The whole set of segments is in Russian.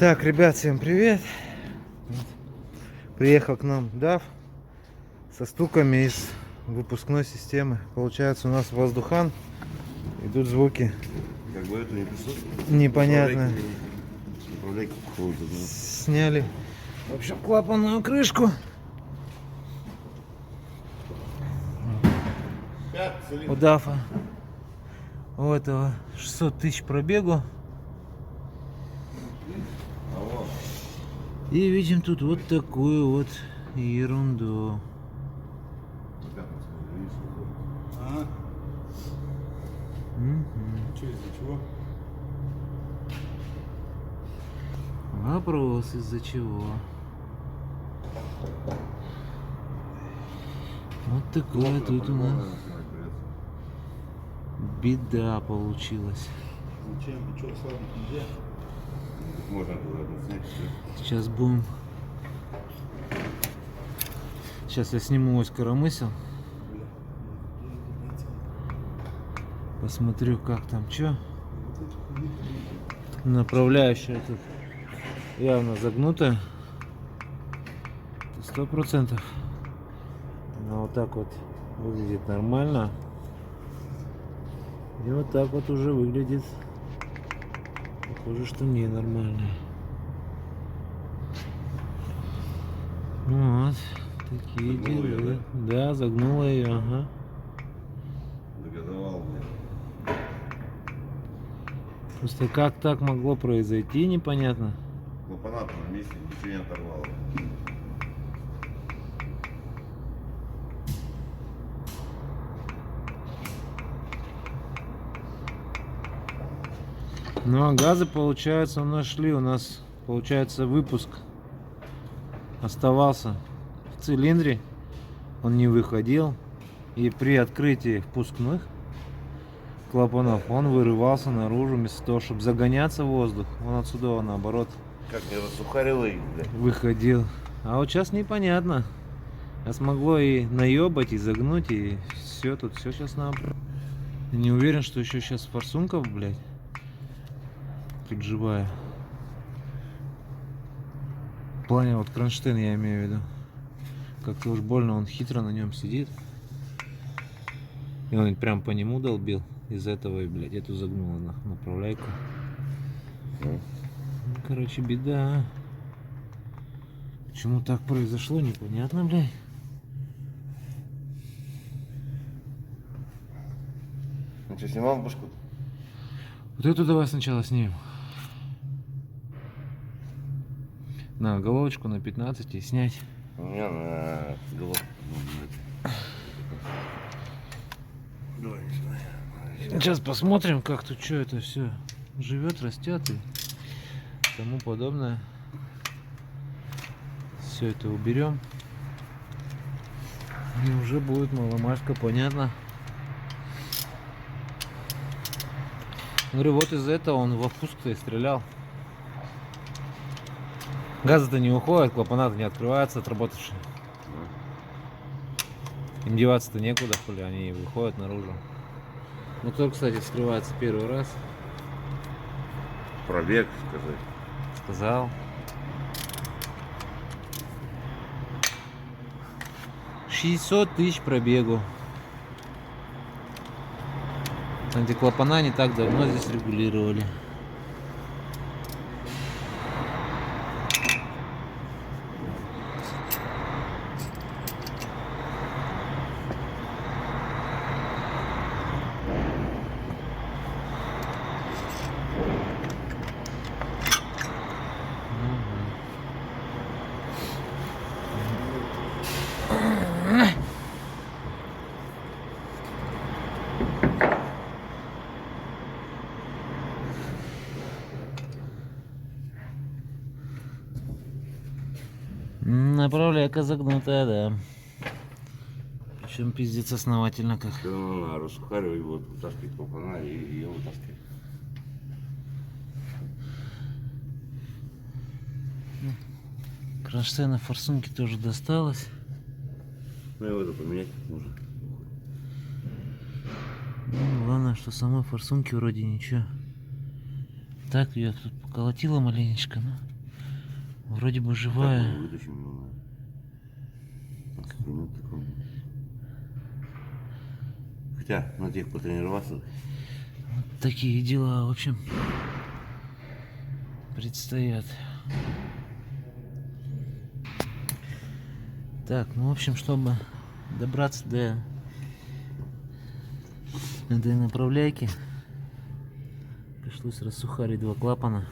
Так, ребят, всем привет. Приехал к нам DAF со стуками из выпускной системы. Получается, у нас воздухан, идут звуки. Как бы это не присутствует. Непонятно. Управляйки холодно. Сняли, в общем, клапанную крышку. У DAF у этого 600 тысяч пробегу. И видим тут вот такую вот ерунду. Что, из-за чего? Вопрос, из-за чего. Вот такая тут у нас беда получилась. Зачем? Ты что, ослабить нельзя? Можно было снять все. Сейчас будем. Сейчас я сниму ось коромысел. Посмотрю, как там что. Направляющая тут явно загнутая. 100%. Она вот так вот выглядит нормально. И вот так вот уже выглядит. Похоже, что ненормально. Вот. Такие Загнула дела. её, Да, загнула ее, ага. Догазовал, Просто как так могло произойти, непонятно. клапана на месте, ничего не оторвало. Ну а газы, получается, у нас шли. У нас, получается, выпуск оставался в цилиндре. Он не выходил. И при открытии впускных клапанов он вырывался наружу, вместо того, чтобы загоняться в воздух. Он отсюда, наоборот, Как не рассухарило их, блядь. выходил. А вот сейчас непонятно. А смогло и наебать, и загнуть, и все тут, все сейчас наоборот. Не уверен, что еще сейчас форсунков, блядь, тут живая. В плане вот кронштейн я имею в виду. Как-то уж больно он хитро на нем сидит. И он прям по нему долбил. Из-за этого и, блядь, эту загнула на направляйку. Ну, короче, беда. Почему так произошло, непонятно, блядь. Ну что, снимал башку? Вот эту давай сначала снимем. На головочку на 15 и снять. У меня на голову. Давай, Сейчас посмотрим, как тут что это все живет, растет и тому подобное. Все это уберем. И уже будет маломальска понятно. Говорю, вот из-за этого он во впуск-то и стрелял. Газы-то не уходят, клапана-то не открываются, отработавшие. Им деваться-то некуда, хули, они выходят наружу. Мотор, кстати, вскрывается первый раз. Пробег, сказать. Сказал. 600 тысяч пробегу. Эти клапана не так давно здесь регулировали. Направляйка загнутая, да. Причем пиздец основательно как. Все равно надо рассухаривать, вот вытаскивать клапана и ее вытаскивать. Кронштейна форсунки тоже досталось. Ну его это поменять нужно. Ну, главное, что самой форсунки вроде ничего. Так, я тут поколотила маленечко, но Вроде бы Так, живая. мы вытащим его на инструмент такой. Хотя, на тех потренироваться. Такие дела, в общем, предстоят. Так, ну, в общем, чтобы добраться до этой направляйки, пришлось рассухарить два клапана.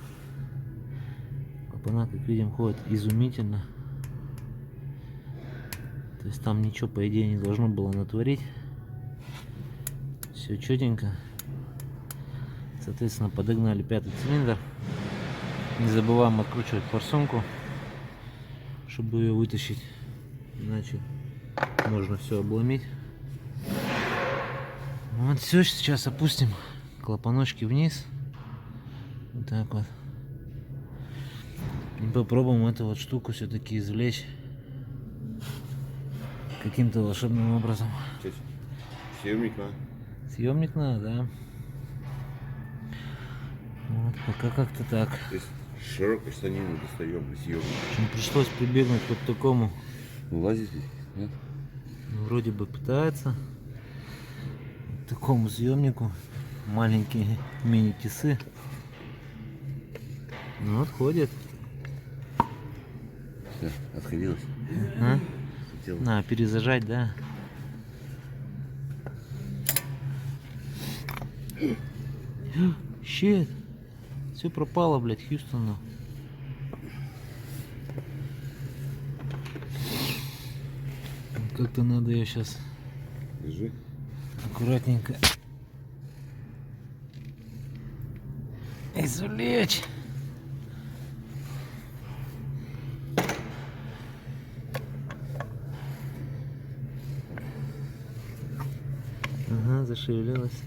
Клапана, как видим, ходят изумительно. То есть там ничего, по идее, не должно было натворить. Все четенько. Соответственно, подогнали пятый цилиндр. Не забываем откручивать форсунку, чтобы ее вытащить. Иначе можно все обломить. Вот все, сейчас опустим клапаночки вниз. Вот так вот. И попробуем эту вот штуку все-таки извлечь каким-то волшебным образом. Съемник, а? Съемник надо, да. Вот, пока как-то так. То есть широкой штанины достаем для съемника. В общем, пришлось прибегнуть вот к такому. Вылазит здесь? Нет? Ну, вроде бы пытается. К такому съемнику. Маленькие мини-тисы. Ну, вот ходит. Все, отходилось. А? Хотел. На, перезажать, да. Щит. Все пропало, блядь, Хьюстону. Как-то надо ее сейчас Держи. аккуратненько извлечь. Ага, зашевелилась.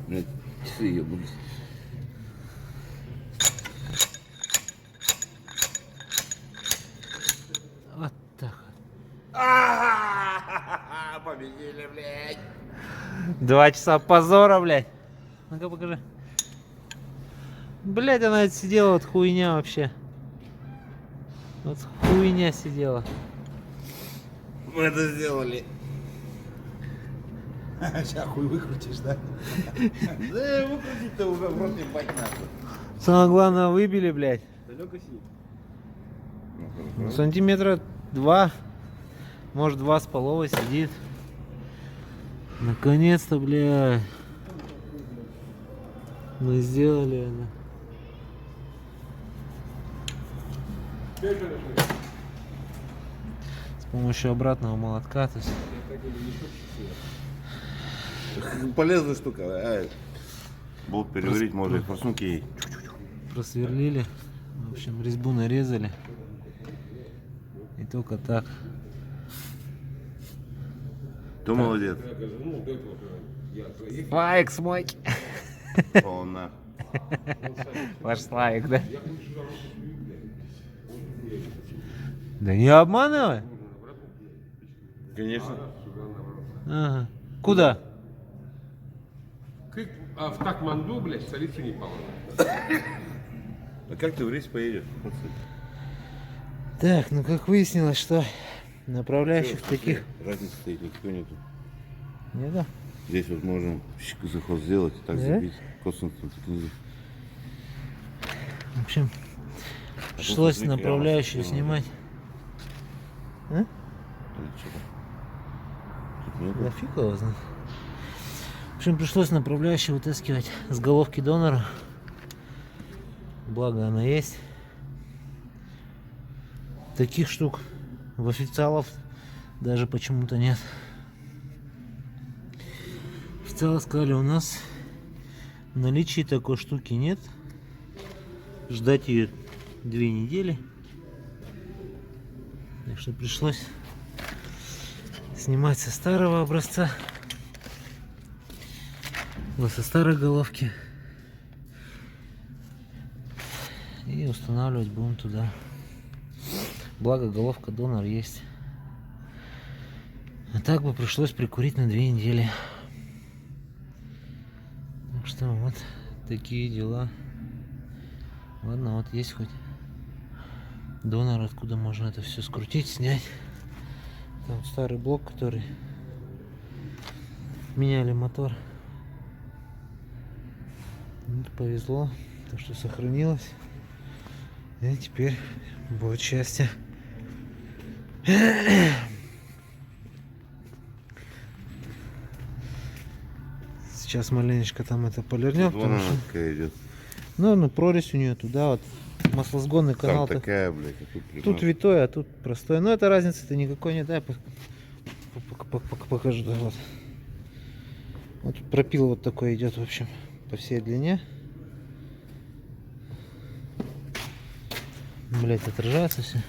Блядь, часы ее будут. Вот так. Победили, блядь. 2 часа позора, блядь. Ну-ка покажи. Блядь, она это сидела, вот хуйня вообще. Вот хуйня сидела. Мы это сделали. Сейчас хуй выкрутишь, да? Да выкрутить-то уже в рот ебать нахуй. Самое главное, выбили, блядь. Далеко сидит. Ну, сантиметра 2, может 2,5 сидит. Наконец-то, блядь. Мы сделали это. С помощью обратного молотка. То есть... Полезная штука. А, болт переварить можно, и форсунки ей. Просверлили. В общем, резьбу нарезали. И только так. Кто молодец? Славик смой. Полна. Ваш Славик, да? Да не обманывай. Конечно. Ага. Куда? В Катманду, блядь, в столицу Непала. А как ты в рейс поедешь? Так, ну как выяснилось, что направляющих таких... Разницы стоит никакой нету. Не, да? Здесь вот можем заход сделать, так Да? забить. Косинусом тут нельзя. В общем, пришлось смотри, направляющую прямо снимать. А? Или что-то. Тут нету. Да фиг его знает. В общем, пришлось направляющую вытаскивать с головки донора. Благо она есть. Таких штук в официалов даже почему-то нет. Официалы сказали, у нас в наличии такой штуки нет. Ждать ее 2 недели. Так что пришлось снимать со старого образца. Вот со старой головки. И устанавливать будем туда. Благо головка донор есть. А так бы пришлось прикурить на 2 недели. Так что вот такие дела. Ладно, вот есть хоть донор, откуда можно это все скрутить, снять. Там старый блок, который меняли мотор. Вот, повезло, то что сохранилось. И теперь будет счастье. Сейчас маленечко там это полирнем, потому что... Такая идет. Ну, прорезь у нее туда вот. Маслосгонный Там канал. такая, блядь, а тут Тут витой, а тут простой. Но это разницы-то никакой нет, да? Покажу, да, вот. Вот пропил вот такой идет, в общем, по всей длине. Блять, отражается все.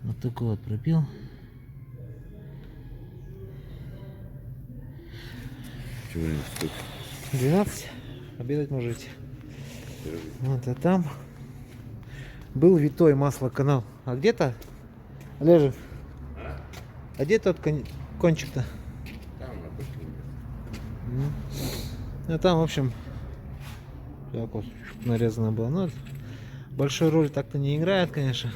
Вот такой вот пропил. Чего не стоит? 12. Обедать можете. Вот, а там был витой маслоканал. А где-то, Олежек? А где тот кончик-то? Там Ну там, в общем, так вот нарезано было. Но большой роль так-то не играет, конечно.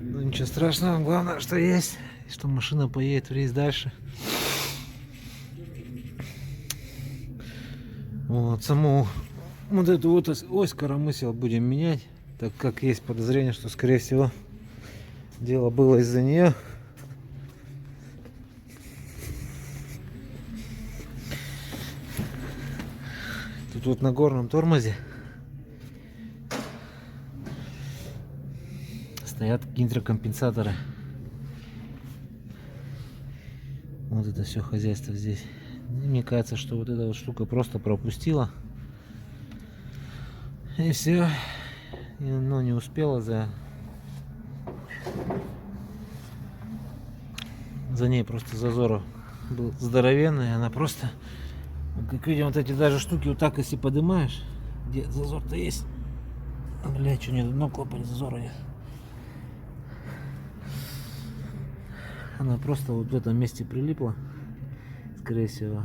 Но ничего страшного. Главное, что есть. И что машина поедет в рейс дальше. Вот, саму вот эту вот ось коромысел будем менять, так как есть подозрение, что скорее всего дело было из-за нее. Тут вот на горном тормозе стоят гидрокомпенсаторы. Вот это все хозяйство здесь. И мне кажется, что вот эта вот штука просто пропустила. И все. И оно не успело за ней просто зазор был здоровенный. Она просто, как видим, вот эти даже штуки вот так, если поднимаешь, где зазор-то есть. Блять, что нет, одно клапане зазора нет. Она просто вот в этом месте прилипла, скорее всего,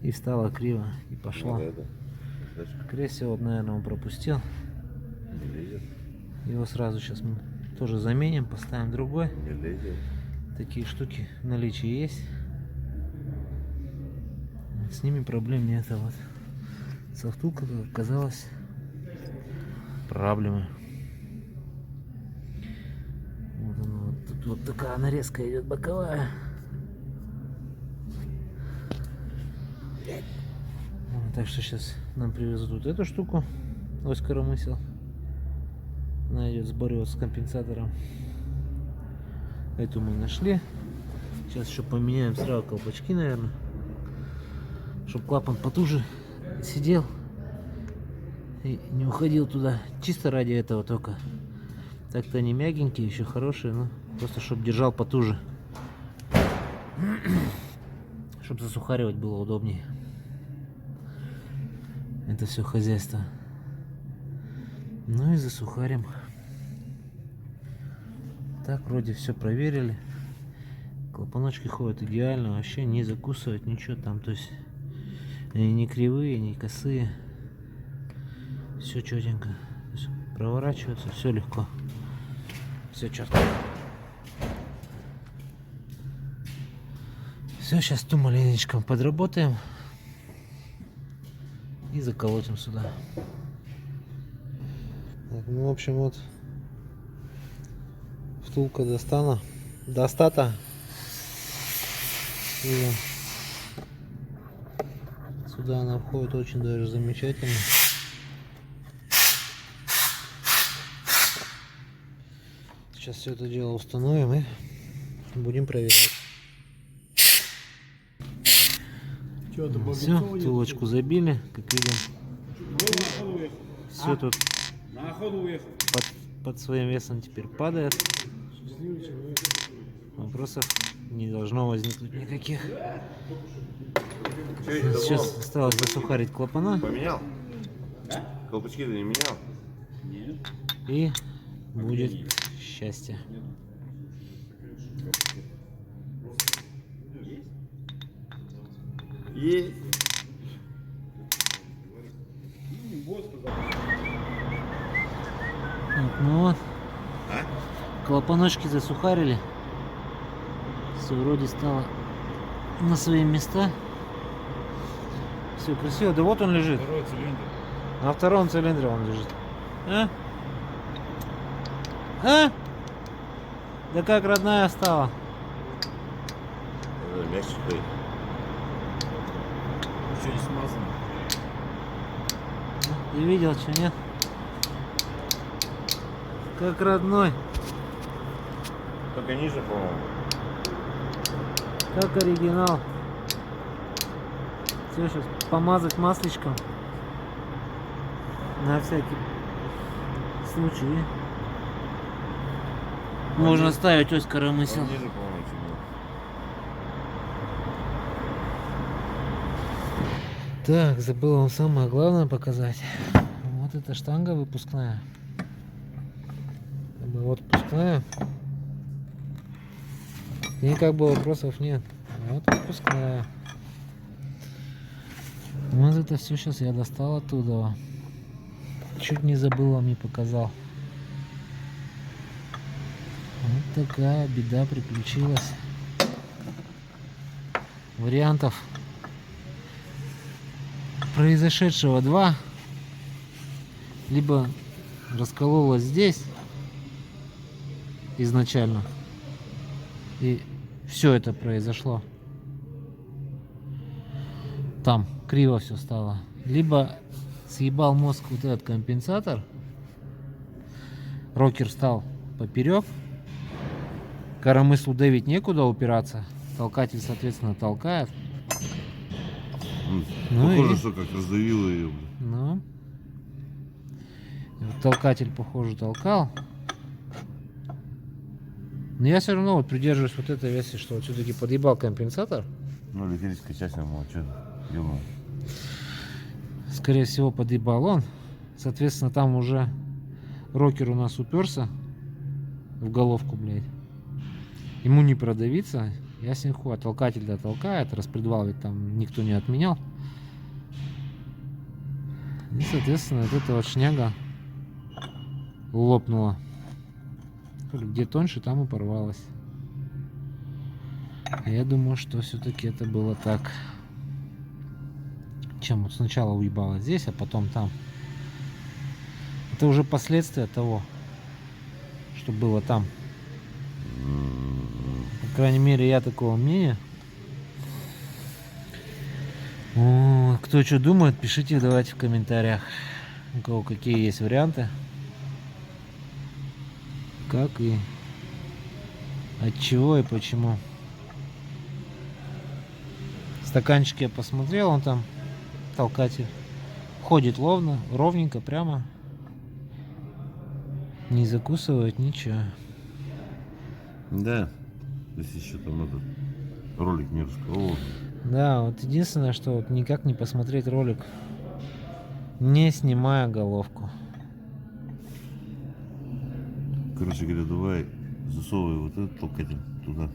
и встала криво и пошла. Скорее всего, вот, наверное, он пропустил. Его сразу сейчас мы тоже заменим, поставим другой. Такие штуки в наличии есть. С ними проблем нет. А вот со втулкой оказалась проблема. Вот она, вот тут вот такая нарезка идет боковая. Вот, так что сейчас нам привезут вот эту штуку, ось коромысел. Она идет в сборе вот с компенсатором. Эту мы нашли. Сейчас еще поменяем сразу колпачки, наверное, чтобы клапан потуже сидел и не уходил туда. Чисто ради этого только. Так-то они мягенькие, еще хорошие, но просто чтобы держал потуже, чтобы засухаривать было удобнее. Это все хозяйство. Ну и засухарим. Так, вроде все проверили. Клапаночки ходят идеально, вообще не закусывать ничего там. То есть они не кривые, не косые. Все четенько. Проворачивается, все легко. Все четко. Все, сейчас ту маленечко подработаем. И заколотим сюда. Так, ну, в общем, вот втулка достата. И сюда она входит очень даже замечательно. Сейчас все это дело установим и будем проверять. Все, втулочку забили, как видим. Все тут под своим весом теперь падает. Вопросов не должно возникнуть никаких. Сейчас осталось засухарить клапана. Поменял? Колпачки ты не менял? Нет. И будет счастье. Есть. Ну вот. А? Клапаночки засухарили. Все вроде стало на свои места. Все красиво. Да вот он лежит. Второй цилиндр. На втором цилиндре он лежит. А? А? Да как родная стала. Мягче стоит. Еще не смазано. Ты видел, что нет? Как родной. Только ниже, по-моему. Как оригинал. Все, сейчас помазать масличком. На всякий случай. Можно ставить ось коромысел. Он ниже, по-моему, чуть было. Так, забыл вам самое главное показать. Вот эта штанга выпускная. Вот выпускная. И как бы вопросов нет. Вот выпускная. Вот это все сейчас я достал оттуда. Чуть не забыл, вам не показал. Вот такая беда приключилась. Вариантов произошедшего два. Либо раскололось здесь изначально, и все это произошло. Там криво все стало. Либо съебал мозг вот этот компенсатор. Рокер стал поперек. Коромыслу давить некуда упираться. Толкатель, соответственно, толкает. Ну Похоже, и- что как раздавило ее. Ну. Вот толкатель, похоже, толкал. Но я все равно вот придерживаюсь вот этой версии, что вот все-таки подъебал компенсатор. Ну, электрическая часть, я что, ёбаный. Скорее всего, подъебал он. Соответственно, там уже рокер у нас уперся в головку, блядь. Ему не продавиться. Ясен хуй, а толкатель да толкает. Распредвал ведь там никто не отменял. И, соответственно, вот эта вот шняга лопнула. Где тоньше, там и порвалась. Я думаю, что все-таки это было так. Чем вот сначала уебало здесь, а потом там. Это уже последствия того, что было там. По крайней мере, я такого мнения. О, кто что думает, пишите, давайте в комментариях. У кого какие есть варианты. Как и от чего и почему. Стаканчик я посмотрел, он там толкатель ходит ровненько, прямо. Не закусывает ничего. Да. Если еще там этот ролик не расколол. Да, вот единственное, что вот никак не посмотреть ролик, не снимая головку. Короче говоря, давай засовывай вот этот толкатель туда.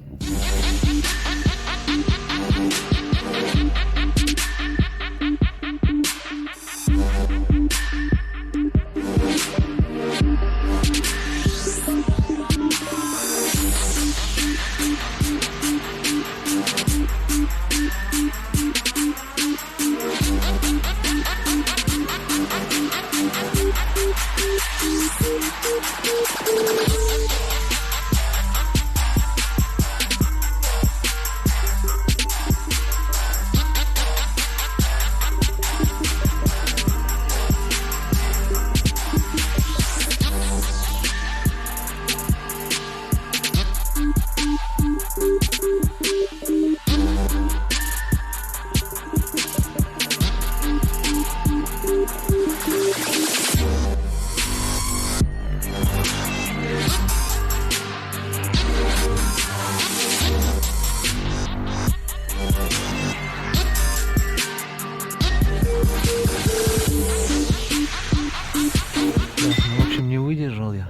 В общем, не выдержал я.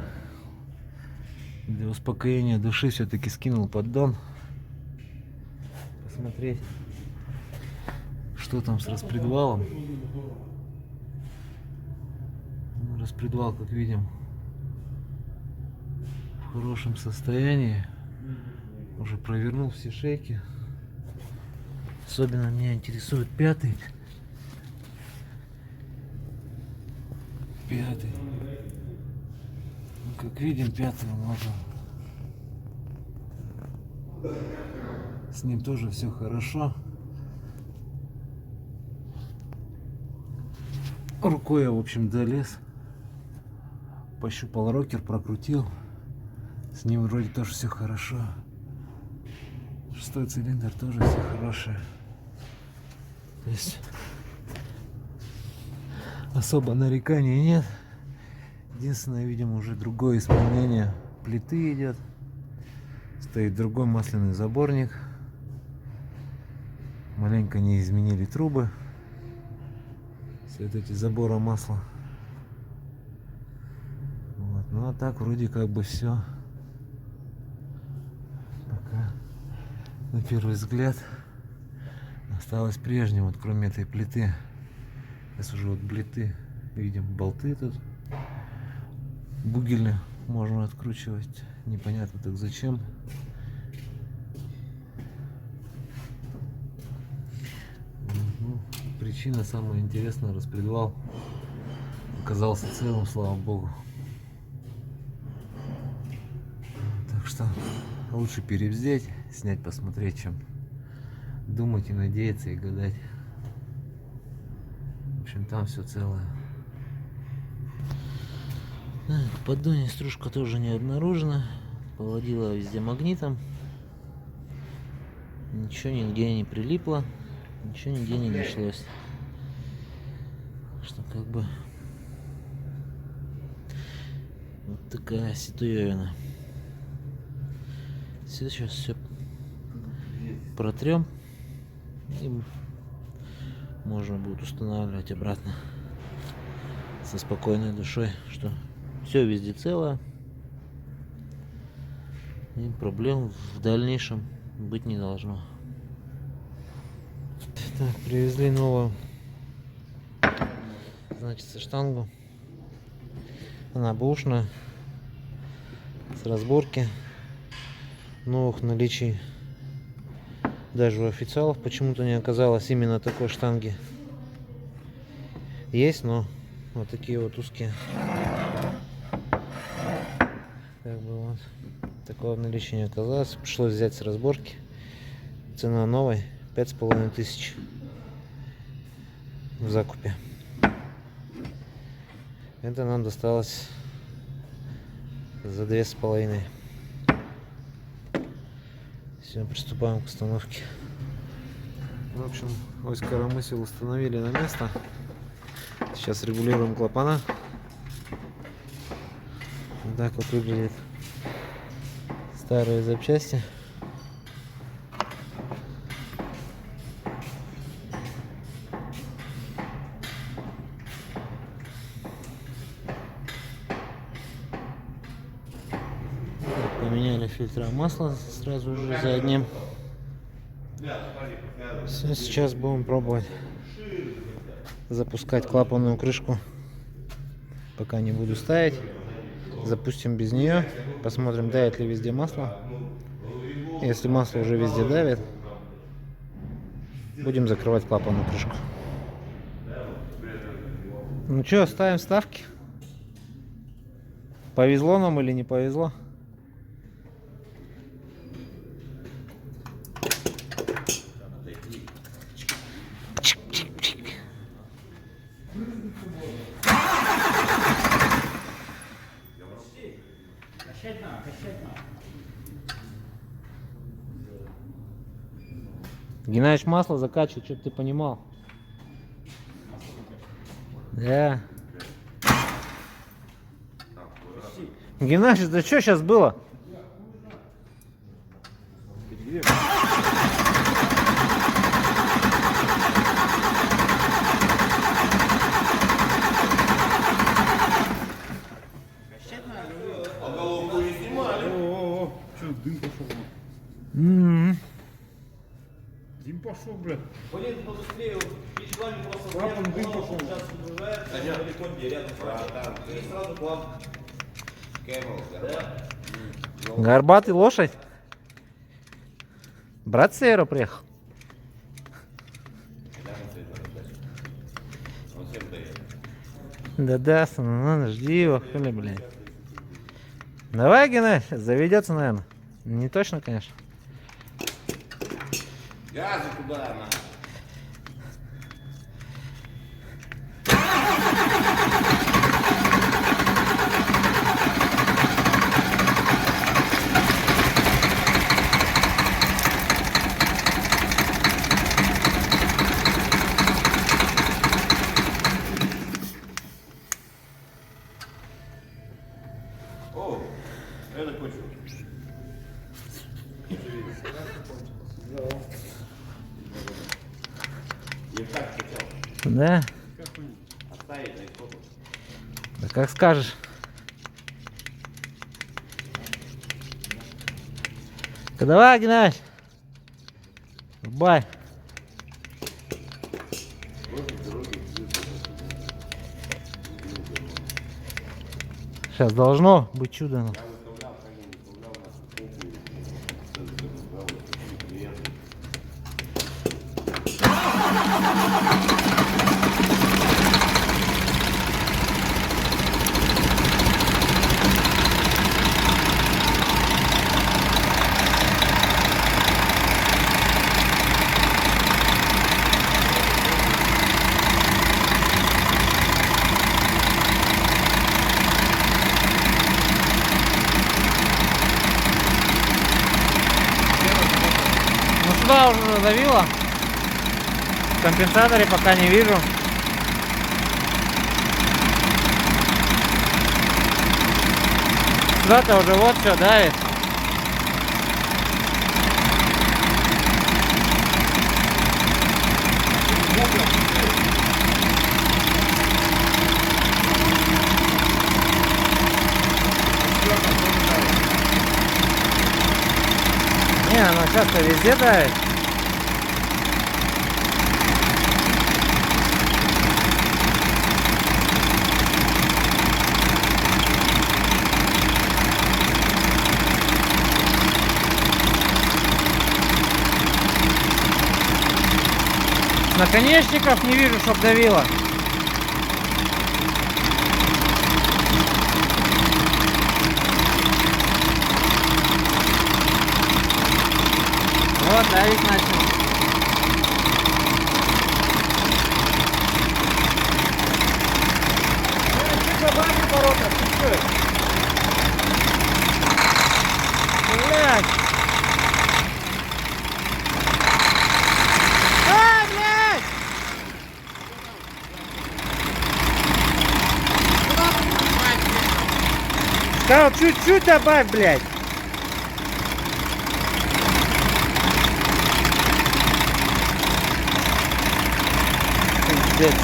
Для успокоения души все-таки скинул поддон. Посмотреть, что там с распредвалом. Ну, распредвал, как видим, в хорошем состоянии. Уже провернул все шейки. Особенно меня интересует пятый. Пятый. Ну, как видим, пятого можно. С ним тоже все хорошо. Рукой я, в общем, долез. Пощупал рокер, прокрутил. С ним вроде тоже все хорошо. Шестой цилиндр тоже все хорошее. То есть особо нареканий нет. Единственное, видимо, уже другое исполнение плиты идет. Стоит другой масляный заборник. Маленько не изменили трубы. Все вот эти забора масла. Вот. Ну а так вроде как бы все. Пока на первый взгляд осталось прежним, вот кроме этой плиты. Сейчас уже вот плиты видим, болты тут бугельные можно откручивать. Непонятно так зачем. Ну, причина самая интересная, распредвал оказался целым, слава богу. Так что лучше перевздеть, снять, посмотреть, чем думать и надеяться и гадать. В общем, там все целое. Так, в поддоне стружка тоже не обнаружена. Поводила везде магнитом. Ничего нигде не прилипло. Ничего нигде не нашлось. Что как бы вот такая ситуевина. Сейчас все протрем и можно будет устанавливать обратно со спокойной душой, что все везде целое и проблем в дальнейшем быть не должно. Так, привезли новую, значит, штангу. Она бэушная, с разборки. Новых наличий даже у официалов почему-то не оказалось именно такой штанги. Есть, но вот такие вот узкие. Как бы вот такого в наличии не оказалось. Пришлось взять с разборки. Цена новой 5500 в закупе. Это нам досталось за 2500. Все, приступаем к установке. В общем, ось коромысел установили на место. Сейчас регулируем клапана. Вот так вот выглядят старые запчасти. Поменяли фильтра масла сразу же за одним. Все, сейчас будем пробовать запускать клапанную крышку. Пока не буду ставить. Запустим без нее. Посмотрим, давит ли везде масло. Если масло уже везде давит, будем закрывать клапанную крышку. Ну что, ставим ставки? Повезло нам или не повезло? Геннадьевич масло закачивает, чтобы ты понимал. Да. Геннадьевич, да что сейчас было? Что, дым пошел? Дым пошел, блядь. Блин, побыстрее, видишь, вами просто Клапан рядом дым колонка пошел. сейчас загружается, далеко где рядом с вами. И сразу клапан. Кэмел, Да? Горбатый лошадь. Брат Сейра приехал. Да-да, ну, жди его, хули, блядь. Давай, Геннадий, заведется, наверное. Не точно, конечно. Газу туда, на. О, это кончил. Я так хотел. Да? Оставить на исходу. Да как скажешь. Давай, Геннадий. Бай. Сейчас должно быть чудо. Ну. Ну сюда уже задавило. В компенсаторе пока не вижу. Сюда-то уже вот все давит. Не, оно сейчас-то везде давит. Наконечников не вижу, чтоб давило. Вот, давить начал. Блядь. А, блядь! Сказал, чуть-чуть добавь, блядь. Пиздец.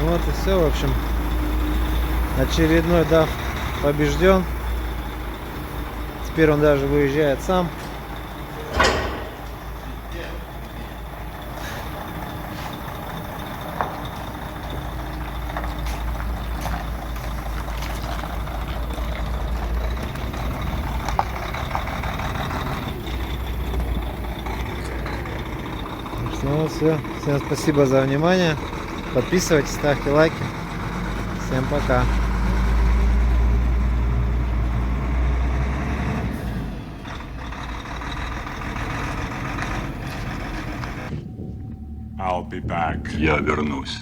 Вот и все, в общем. Очередной DAF побежден. Теперь он даже выезжает сам. Ну все. Всем спасибо за внимание. Подписывайтесь, ставьте лайки. Всем пока. I'll be back. Я вернусь.